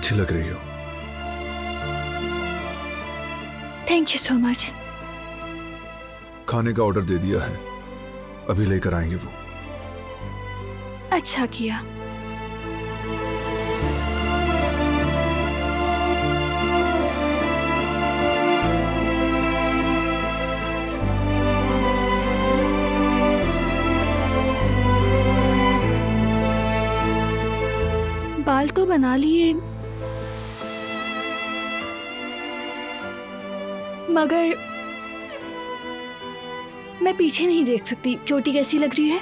अच्छी लग रही हो। Thank you so much. खाने का ऑर्डर दे दिया है, अभी लेकर आएंगे वो। अच्छा किया। बाल तो बना लिए, मगर मैं पीछे नहीं देख सकती। चोटी कैसी लग रही है?